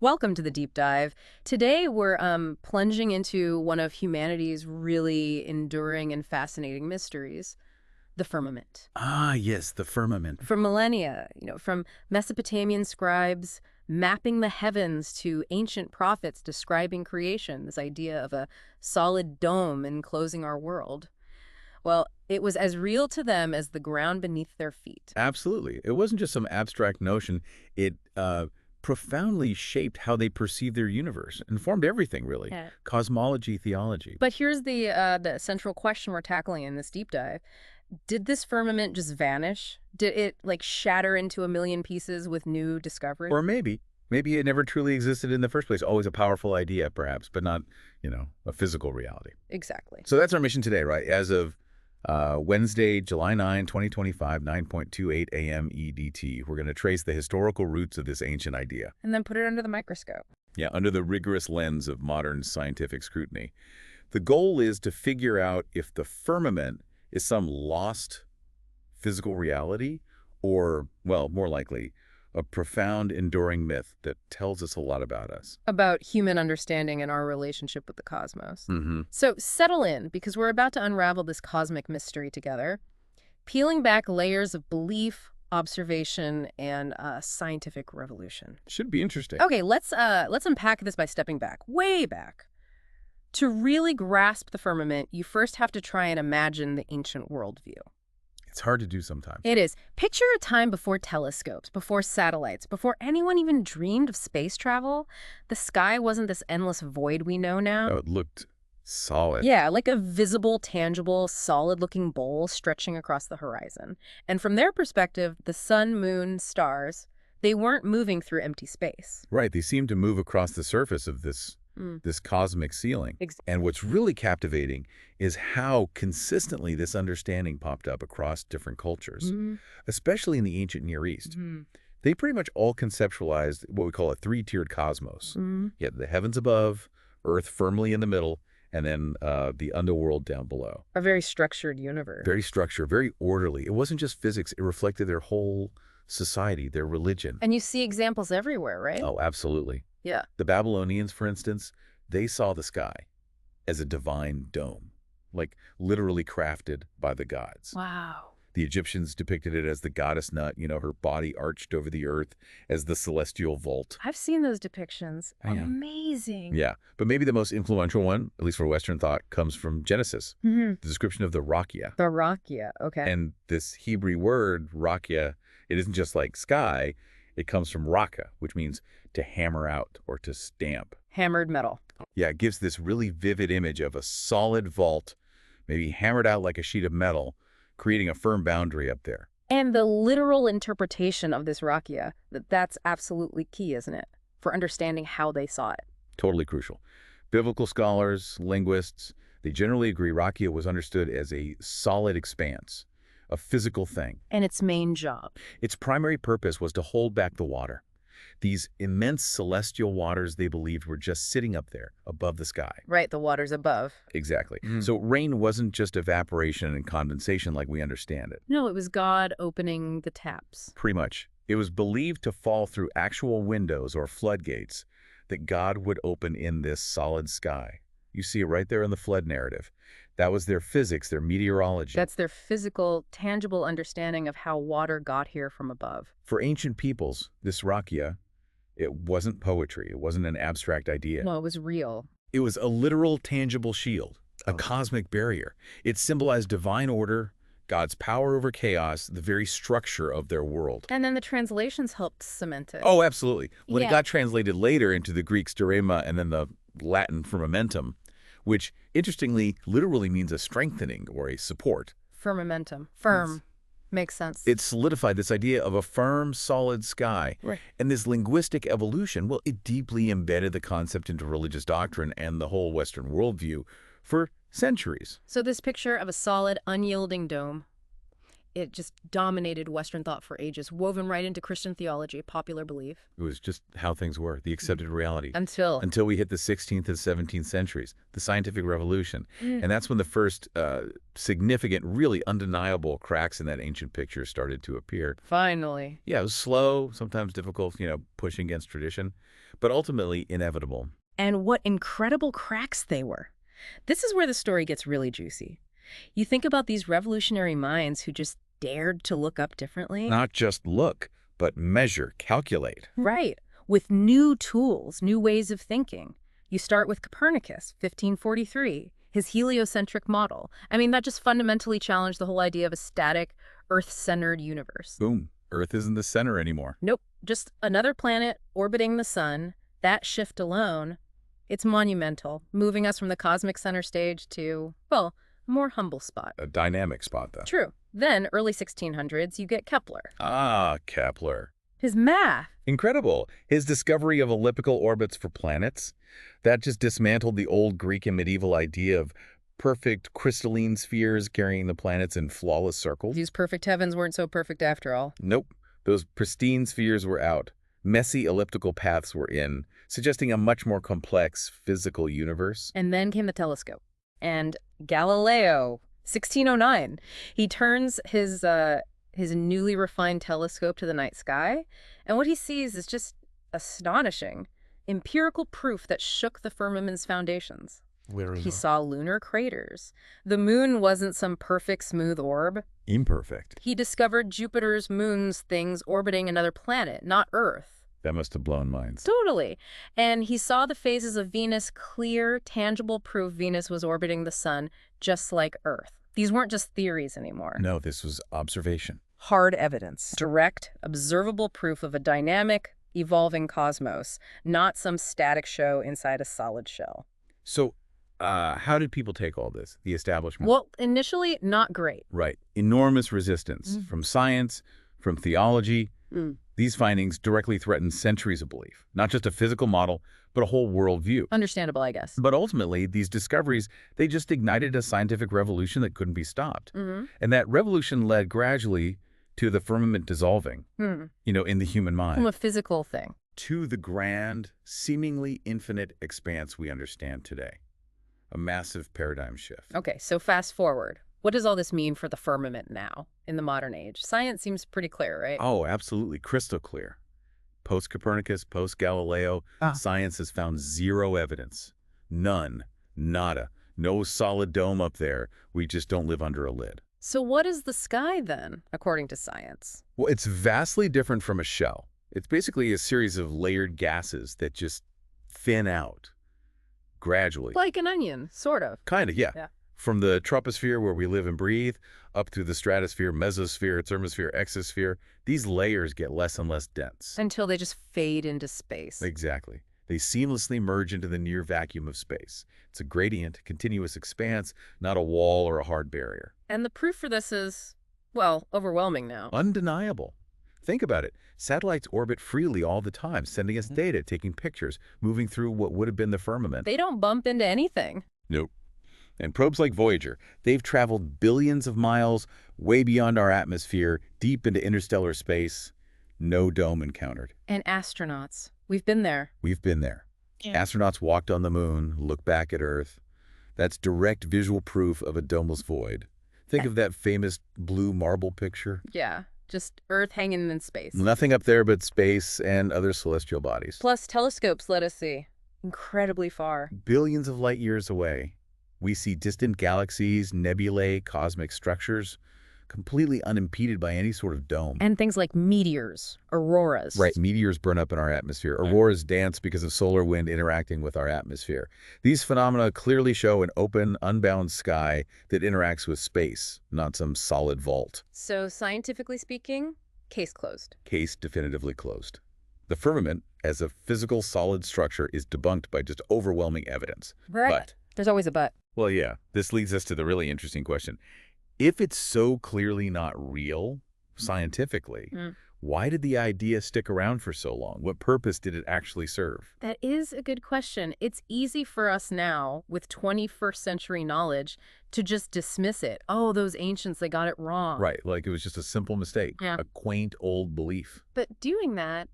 Welcome to the deep dive. Today we're plunging into one of humanity's really enduring and fascinating mysteries, the firmament. Ah, yes, the firmament. For millennia, from Mesopotamian scribes mapping the heavens to ancient prophets describing creation, this idea of a solid dome enclosing our world. Well, it was as real to them as the ground beneath their feet. Absolutely. It wasn't just some abstract notion. It profoundly shaped how they perceived their universe, informed everything, really. Yeah. Cosmology, theology. But here's the central question we're tackling in this deep dive. Did this firmament just vanish? Did it, like, shatter into a million pieces with new discovery? Or maybe it never truly existed in the first place. Always a powerful idea, perhaps, but not, a physical reality. Exactly. So that's our mission today, right? As of Wednesday, July 9, 2025, 9:28 a.m. EDT. We're going to trace the historical roots of this ancient idea. And then put it under the microscope. Yeah, under the rigorous lens of modern scientific scrutiny. The goal is to figure out if the firmament is some lost physical reality or, well, more likely, a profound, enduring myth that tells us a lot about us. About human understanding and our relationship with the cosmos. Mm-hmm. So settle in, because we're about to unravel this cosmic mystery together, peeling back layers of belief, observation, and scientific revolution. Should be interesting. Okay, let's unpack this by stepping back, way back. To really grasp the firmament, you first have to try and imagine the ancient worldview. It's hard to do sometimes. It is. Picture a time before telescopes, before satellites, before anyone even dreamed of space travel. The sky wasn't this endless void we know now. Oh, it looked solid. Yeah, like a visible, tangible, solid-looking bowl stretching across the horizon. And from their perspective, the sun, moon, stars, they weren't moving through empty space. Right, they seem to move across the surface of this cosmic ceiling. And what's really captivating is how consistently this understanding popped up across different cultures, especially in the ancient Near East. They pretty much all conceptualized what we call a three-tiered cosmos. You have the heavens above, Earth firmly in the middle, and then the underworld down below. A very structured universe. Very structured, very orderly. It wasn't just physics. It reflected their whole society, their religion. And you see examples everywhere, right? Oh, absolutely. Yeah. The Babylonians, for instance, they saw the sky as a divine dome, like literally crafted by the gods. Wow. The Egyptians depicted it as the goddess Nut, her body arched over the earth as the celestial vault. I've seen those depictions. Yeah. Amazing. Yeah, but maybe the most influential one, at least for Western thought, comes from Genesis, the description of the Rakia. The Rakia, okay. And this Hebrew word, Rakia, it isn't just like sky. It comes from raka, which means to hammer out or to stamp. Hammered metal. Yeah, it gives this really vivid image of a solid vault, maybe hammered out like a sheet of metal, creating a firm boundary up there. And the literal interpretation of this Rakia, that's absolutely key, isn't it? For understanding how they saw it. Totally crucial. Biblical scholars, linguists, they generally agree Rakia was understood as a solid expanse, a physical thing. And its main job. Its primary purpose was to hold back the water. These immense celestial waters, they believed, were just sitting up there above the sky. Right, the waters above. Exactly. So rain wasn't just evaporation and condensation like we understand it. No, it was God opening the taps. Pretty much. It was believed to fall through actual windows or floodgates that God would open in this solid sky. You see it right there in the flood narrative. That was their physics, their meteorology. That's their physical, tangible understanding of how water got here from above. For ancient peoples, this Rakia, it wasn't poetry. It wasn't an abstract idea. No, it was real. It was a literal, tangible shield, a cosmic barrier. It symbolized divine order, God's power over chaos, the very structure of their world. And then the translations helped cement it. Oh, absolutely. When it Yeah. got translated later into the Greek sterema and then the Latin firmamentum, which interestingly literally means a strengthening or a support. Firmamentum. Firm. Makes sense. It solidified this idea of a firm, solid sky. Right. And this linguistic evolution, well, it deeply embedded the concept into religious doctrine and the whole Western worldview for centuries. So this picture of a solid, unyielding dome, It just dominated Western thought for ages, woven right into Christian theology, popular belief. It was just how things were, the accepted reality. Until we hit the 16th and 17th centuries, the scientific revolution. And that's when the first significant, really undeniable cracks in that ancient picture started to appear. Finally. Yeah, it was slow, sometimes difficult, pushing against tradition, but ultimately inevitable. And what incredible cracks they were. This is where the story gets really juicy. You think about these revolutionary minds who just dared to look up differently. Not just look, but measure, calculate. Right. With new tools, new ways of thinking. You start with Copernicus, 1543, his heliocentric model. I mean, that just fundamentally challenged the whole idea of a static, Earth-centered universe. Boom. Earth isn't the center anymore. Nope. Just another planet orbiting the sun. That shift alone, it's monumental, moving us from the cosmic center stage to, well, a more humble spot. A dynamic spot, though. True. Then, early 1600s, you get Kepler. Ah, Kepler. His math. Incredible. His discovery of elliptical orbits for planets, that just dismantled the old Greek and medieval idea of perfect crystalline spheres carrying the planets in flawless circles. These perfect heavens weren't so perfect after all. Nope. Those pristine spheres were out. Messy elliptical paths were in, suggesting a much more complex physical universe. And then came the telescope. And Galileo, 1609, he turns his newly refined telescope to the night sky, and what he sees is just astonishing. Empirical proof that shook the firmament's foundations. He saw lunar craters. The moon wasn't some perfect, smooth orb. Imperfect. He discovered Jupiter's moons, things orbiting another planet, not Earth. That must have blown minds. Totally. And he saw the phases of Venus, clear, tangible proof Venus was orbiting the sun, just like Earth. These weren't just theories anymore. No, this was observation. Hard evidence. Direct, observable proof of a dynamic, evolving cosmos, not some static show inside a solid shell. So, how did people take all this, the establishment? Well, initially, not great. Right. Enormous resistance from science, from theology. These findings directly threaten centuries of belief, not just a physical model, but a whole worldview. Understandable, I guess. But ultimately, these discoveries, they just ignited a scientific revolution that couldn't be stopped. And that revolution led gradually to the firmament dissolving, in the human mind. From a physical thing. To the grand, seemingly infinite expanse we understand today. A massive paradigm shift. Okay, so fast forward. What does all this mean for the firmament now, in the modern age? Science seems pretty clear, right? Oh, absolutely. Crystal clear. Post-Copernicus, post-Galileo, science has found zero evidence. None. Nada. No solid dome up there. We just don't live under a lid. So what is the sky, then, according to science? Well, it's vastly different from a shell. It's basically a series of layered gases that just thin out gradually. Like an onion, sort of. Kind of, yeah. From the troposphere where we live and breathe, up through the stratosphere, mesosphere, thermosphere, exosphere, these layers get less and less dense. Until they just fade into space. Exactly. They seamlessly merge into the near vacuum of space. It's a gradient, continuous expanse, not a wall or a hard barrier. And the proof for this is, well, overwhelming now. Undeniable. Think about it. Satellites orbit freely all the time, sending us data, taking pictures, moving through what would have been the firmament. They don't bump into anything. Nope. And probes like Voyager, they've traveled billions of miles, way beyond our atmosphere, deep into interstellar space. No dome encountered. And astronauts. We've been there. We've been there. Yeah. Astronauts walked on the moon, looked back at Earth. That's direct visual proof of a domeless void. Think of that famous blue marble picture. Yeah, just Earth hanging in space. Nothing up there but space and other celestial bodies. Plus, telescopes let us see incredibly far. Billions of light years away. We see distant galaxies, nebulae, cosmic structures, completely unimpeded by any sort of dome. And things like meteors, auroras. Right, meteors burn up in our atmosphere. Auroras dance because of solar wind interacting with our atmosphere. These phenomena clearly show an open, unbound sky that interacts with space, not some solid vault. So, scientifically speaking, case closed. Case definitively closed. The firmament, as a physical, solid structure, is debunked by just overwhelming evidence. Right. But there's always a but. Well, yeah. This leads us to the really interesting question. If it's so clearly not real, scientifically, Why did the idea stick around for so long? What purpose did it actually serve? That is a good question. It's easy for us now, with 21st century knowledge, to just dismiss it. Oh, those ancients, they got it wrong. Right, like it was just a simple mistake, Yeah. a quaint old belief. But doing that,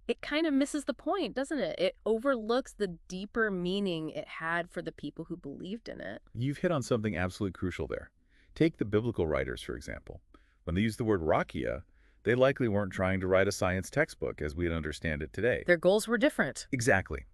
it kind of misses the point, doesn't it? It overlooks the deeper meaning it had for the people who believed in it. You've hit on something absolutely crucial there. Take the biblical writers, for example. When they used the word rakia, they likely weren't trying to write a science textbook as we understand it today. Their goals were different. Exactly.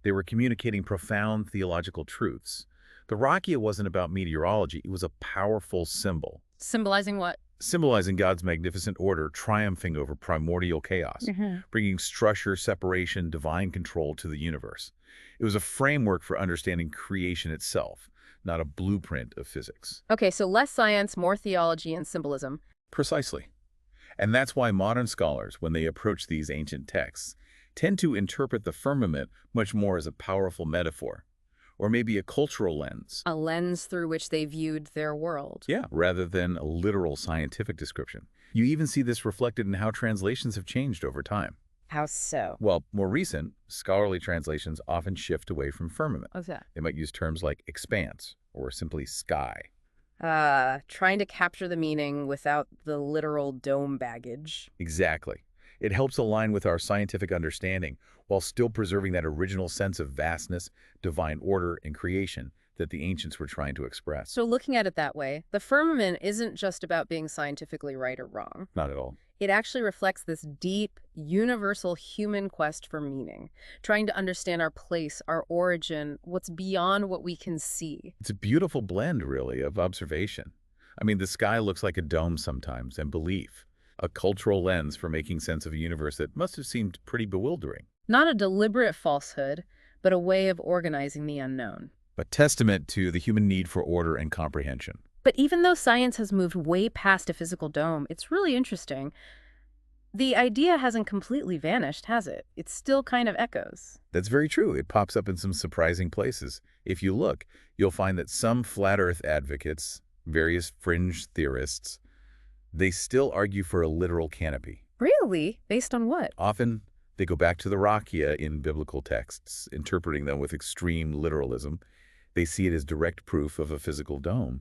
They were communicating profound theological truths. The rakia wasn't about meteorology. It was a powerful symbol, Symbolizing what? symbolizing God's magnificent order triumphing over primordial chaos, bringing structure, separation, divine control to the universe. It was a framework for understanding creation itself, not a blueprint of physics. Okay, so less science, more theology and symbolism. Precisely. And that's why modern scholars, when they approach these ancient texts, tend to interpret the firmament much more as a powerful metaphor, or maybe a cultural lens. A lens through which they viewed their world. Yeah, rather than a literal scientific description. You even see this reflected in how translations have changed over time. How so? Well, more recent, scholarly translations often shift away from firmament. What's that? They might use terms like expanse or simply sky. Trying to capture the meaning without the literal dome baggage. Exactly. It helps align with our scientific understanding while still preserving that original sense of vastness, divine order, and creation that the ancients were trying to express. So looking at it that way, the firmament isn't just about being scientifically right or wrong. Not at all. It actually reflects this deep, universal human quest for meaning, trying to understand our place, our origin, what's beyond what we can see. It's a beautiful blend, really, of observation. I mean, the sky looks like a dome sometimes, and belief, a cultural lens for making sense of a universe that must have seemed pretty bewildering. Not a deliberate falsehood, but a way of organizing the unknown. A testament to the human need for order and comprehension. But even though science has moved way past a physical dome, it's really interesting. The idea hasn't completely vanished, has it? It still kind of echoes. That's very true. It pops up in some surprising places. If you look, you'll find that some flat Earth advocates, various fringe theorists, they still argue for a literal canopy. Really? Based on what? Often, they go back to the rakia in biblical texts, interpreting them with extreme literalism. They see it as direct proof of a physical dome.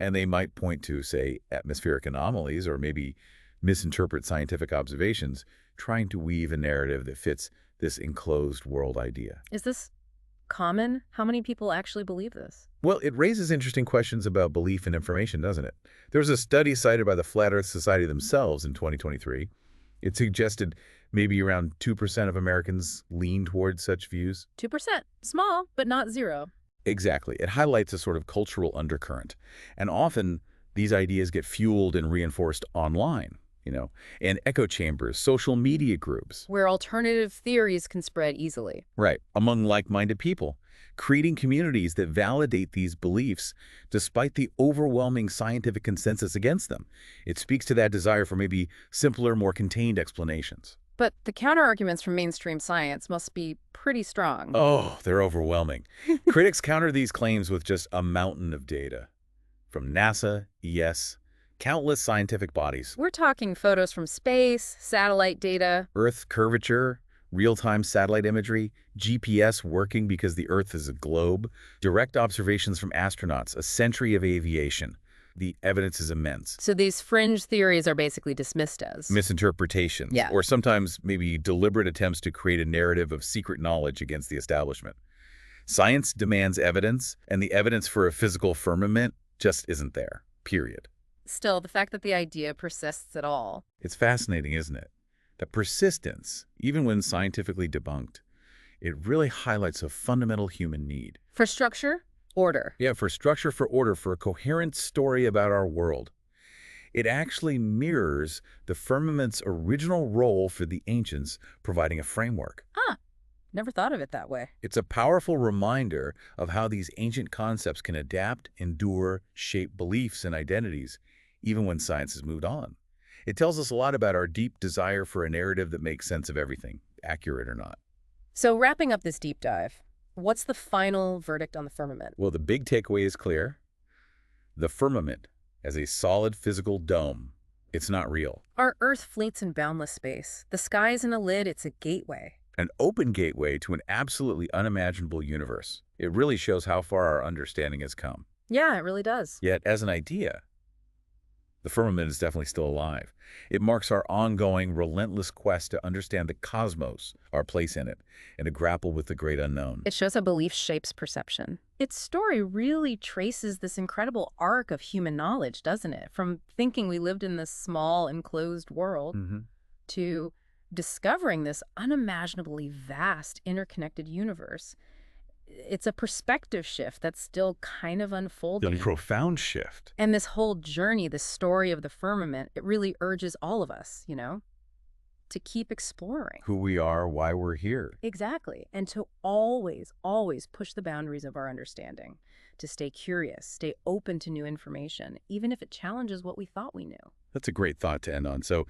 And they might point to, say, atmospheric anomalies or maybe misinterpret scientific observations, trying to weave a narrative that fits this enclosed world idea. Is this common? How many people actually believe this? Well, it raises interesting questions about belief and information, doesn't it? There was a study cited by the Flat Earth Society themselves in 2023. It suggested maybe around 2% of Americans lean towards such views. 2%. Small, but not zero. Exactly. It highlights a sort of cultural undercurrent. And often, these ideas get fueled and reinforced online, in echo chambers, social media groups. Where alternative theories can spread easily. Right, among like-minded people, creating communities that validate these beliefs despite the overwhelming scientific consensus against them. It speaks to that desire for maybe simpler, more contained explanations. But the counterarguments from mainstream science must be pretty strong. Oh, they're overwhelming. Critics counter these claims with just a mountain of data. From NASA, ES, countless scientific bodies. We're talking photos from space, satellite data. Earth curvature, real-time satellite imagery, GPS working because the Earth is a globe, direct observations from astronauts, a century of aviation. The evidence is immense. So these fringe theories are basically dismissed as misinterpretations, or sometimes maybe deliberate attempts to create a narrative of secret knowledge against the establishment. Science demands evidence, and the evidence for a physical firmament just isn't there, period. Still, the fact that the idea persists at all. It's fascinating, isn't it? That persistence, even when scientifically debunked, it really highlights a fundamental human need. For structure? Order. Yeah, for structure, for order, for a coherent story about our world. It actually mirrors the firmament's original role for the ancients, providing a framework. Never thought of it that way. It's a powerful reminder of how these ancient concepts can adapt, endure, shape beliefs and identities, even when science has moved on. It tells us a lot about our deep desire for a narrative that makes sense of everything, accurate or not. So wrapping up this deep dive, what's the final verdict on the firmament? Well, the big takeaway is clear. The firmament, as a solid physical dome, It's not real. Our Earth floats in boundless space. The sky isn't a lid, it's a gateway. An open gateway to an absolutely unimaginable universe. It really shows how far our understanding has come. Yeah, it really does. Yet, as an idea, the firmament is definitely still alive. It marks our ongoing, relentless quest to understand the cosmos, our place in it, and to grapple with the great unknown. It shows how belief shapes perception. Its story really traces this incredible arc of human knowledge, doesn't it? From thinking we lived in this small, enclosed world to discovering this unimaginably vast, interconnected universe. It's a perspective shift that's still kind of unfolding. A profound shift. And this whole journey, the story of the firmament, it really urges all of us, to keep exploring. Who we are, why we're here. Exactly. And to always, always push the boundaries of our understanding, to stay curious, stay open to new information, even if it challenges what we thought we knew. That's a great thought to end on. So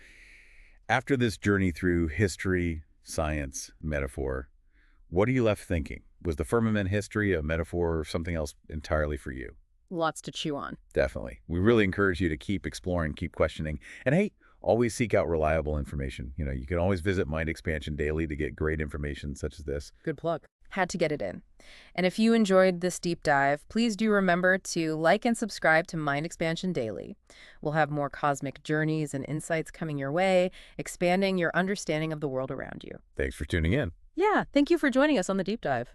after this journey through history, science, metaphor, what are you left thinking? Was the firmament history a metaphor or something else entirely for you? Lots to chew on. Definitely. We really encourage you to keep exploring, keep questioning. And hey, always seek out reliable information. You can always visit Mind Expansion Daily to get great information such as this. Good plug. Had to get it in. And if you enjoyed this deep dive, please do remember to like and subscribe to Mind Expansion Daily. We'll have more cosmic journeys and insights coming your way, expanding your understanding of the world around you. Thanks for tuning in. Yeah, thank you for joining us on the deep dive.